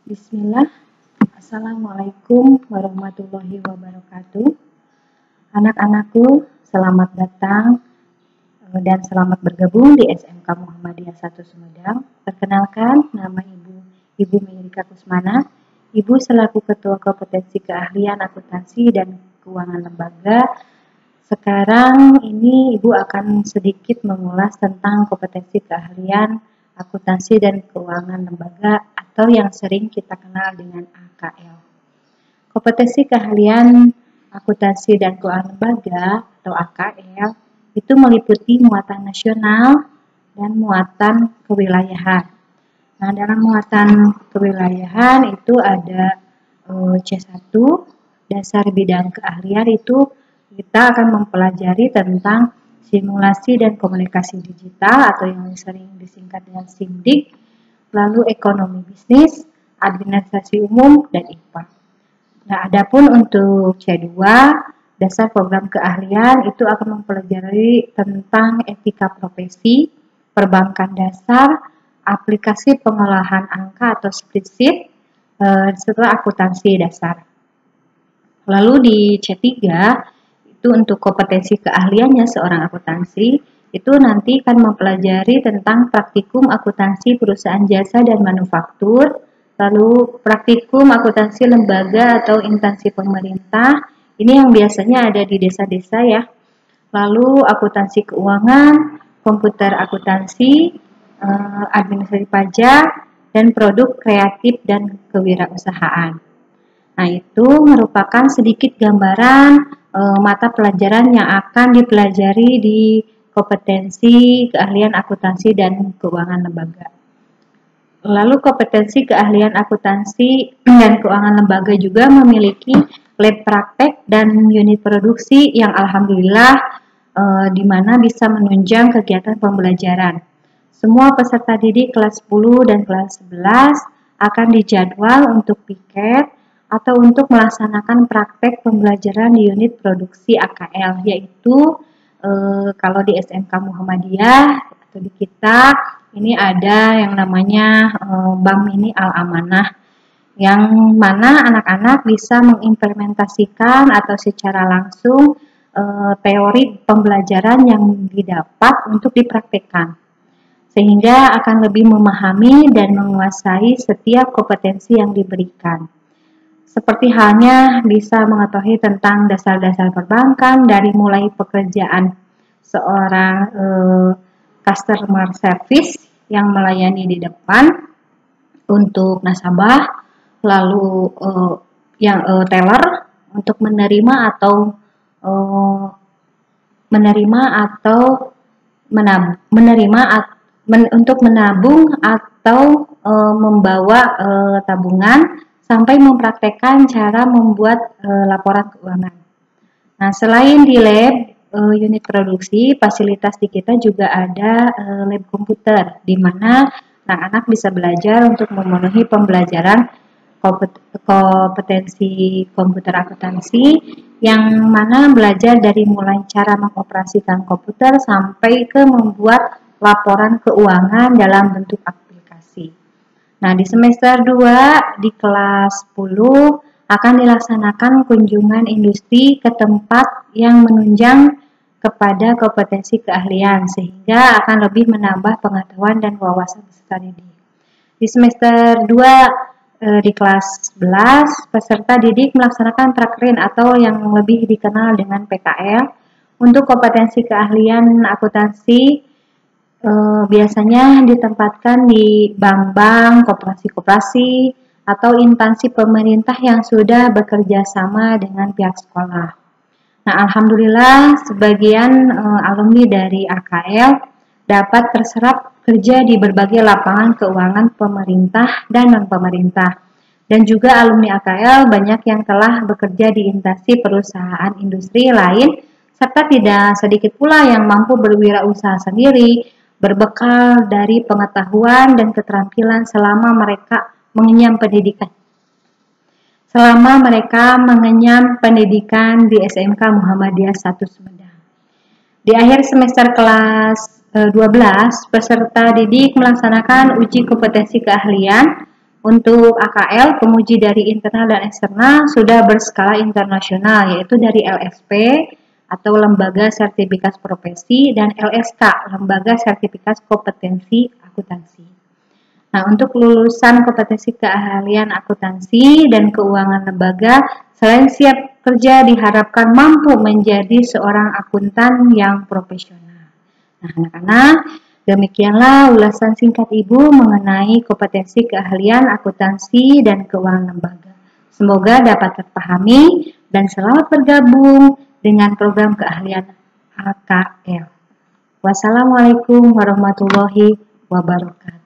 Bismillah. Assalamualaikum warahmatullahi wabarakatuh. Anak-anakku, selamat datang dan selamat bergabung di SMK Muhammadiyah 1 Sumedang. Perkenalkan, nama Ibu Myrika Kusmana. Ibu selaku Ketua Kompetensi Keahlian Akuntansi dan Keuangan Lembaga. Sekarang ini Ibu akan sedikit mengulas tentang kompetensi keahlian akuntansi dan keuangan lembaga atau yang sering kita kenal dengan AKL. Kompetensi keahlian akuntansi dan keuangan lembaga atau AKL itu meliputi muatan nasional dan muatan kewilayahan. Nah, dalam muatan kewilayahan itu ada C1, dasar bidang keahlian itu kita akan mempelajari tentang simulasi dan komunikasi digital atau yang sering disingkat dengan SIMDIK, lalu ekonomi bisnis, administrasi umum, dan IPA. Nah, adapun untuk C2, dasar program keahlian itu akan mempelajari tentang etika profesi, perbankan dasar, aplikasi pengolahan angka atau spreadsheet, setelah akuntansi dasar. Lalu di C3, itu untuk kompetensi keahliannya seorang akuntansi, itu nanti akan mempelajari tentang praktikum akuntansi perusahaan jasa dan manufaktur, lalu praktikum akuntansi lembaga atau instansi pemerintah, ini yang biasanya ada di desa-desa ya. Lalu akuntansi keuangan, komputer akuntansi, administrasi pajak, dan produk kreatif dan kewirausahaan. Nah, itu merupakan sedikit gambaran mata pelajaran yang akan dipelajari di kompetensi keahlian akuntansi dan keuangan lembaga. Lalu kompetensi keahlian akuntansi dan keuangan lembaga juga memiliki lab praktek dan unit produksi yang alhamdulillah di mana bisa menunjang kegiatan pembelajaran. Semua peserta didik kelas 10 dan kelas 11 akan dijadwal untuk piket atau untuk melaksanakan praktek pembelajaran di unit produksi AKL, yaitu kalau di SMK Muhammadiyah atau di kita ini ada yang namanya Bank Mini Al-Amanah, yang mana anak-anak bisa mengimplementasikan atau secara langsung teori pembelajaran yang didapat untuk dipraktekkan, sehingga akan lebih memahami dan menguasai setiap kompetensi yang diberikan. Seperti halnya bisa mengetahui tentang dasar-dasar perbankan dari mulai pekerjaan seorang customer service yang melayani di depan untuk nasabah, lalu yang teller untuk menerima atau untuk menabung atau membawa tabungan, sampai mempraktekkan cara membuat laporan keuangan. Nah, selain di lab unit produksi, fasilitas di kita juga ada lab komputer, di mana anak-anak bisa belajar untuk memenuhi pembelajaran kompetensi komputer akuntansi, yang mana belajar dari mulai cara mengoperasikan komputer sampai ke membuat laporan keuangan dalam bentuk aplikasi. Nah, di semester 2 di kelas 10 akan dilaksanakan kunjungan industri ke tempat yang menunjang kepada kompetensi keahlian, sehingga akan lebih menambah pengetahuan dan wawasan peserta didik. Di semester 2 di kelas 11, peserta didik melaksanakan prakrin atau yang lebih dikenal dengan PKL untuk kompetensi keahlian akuntansi. Biasanya ditempatkan di bank-bank, koperasi-koperasi, atau instansi pemerintah yang sudah bekerja sama dengan pihak sekolah. Nah, alhamdulillah sebagian alumni dari AKL dapat terserap kerja di berbagai lapangan keuangan pemerintah dan non-pemerintah. Dan juga alumni AKL banyak yang telah bekerja di instansi perusahaan industri lain, serta tidak sedikit pula yang mampu berwirausaha sendiri, berbekal dari pengetahuan dan keterampilan selama mereka mengenyam pendidikan di SMK Muhammadiyah 1 Sumedang. Di akhir semester kelas 12, peserta didik melaksanakan uji kompetensi keahlian Untuk AKL, penguji dari internal dan eksternal sudah berskala internasional, yaitu dari LSP atau Lembaga Sertifikasi Profesi dan LSK, Lembaga Sertifikasi Kompetensi Akuntansi. Nah, untuk lulusan kompetensi keahlian akuntansi dan keuangan lembaga, selain siap kerja diharapkan mampu menjadi seorang akuntan yang profesional. Nah, anak-anak, demikianlah ulasan singkat Ibu mengenai kompetensi keahlian akuntansi dan keuangan lembaga. Semoga dapat terpahami dan selamat bergabung dengan program keahlian AKL. Wassalamualaikum warahmatullahi wabarakatuh.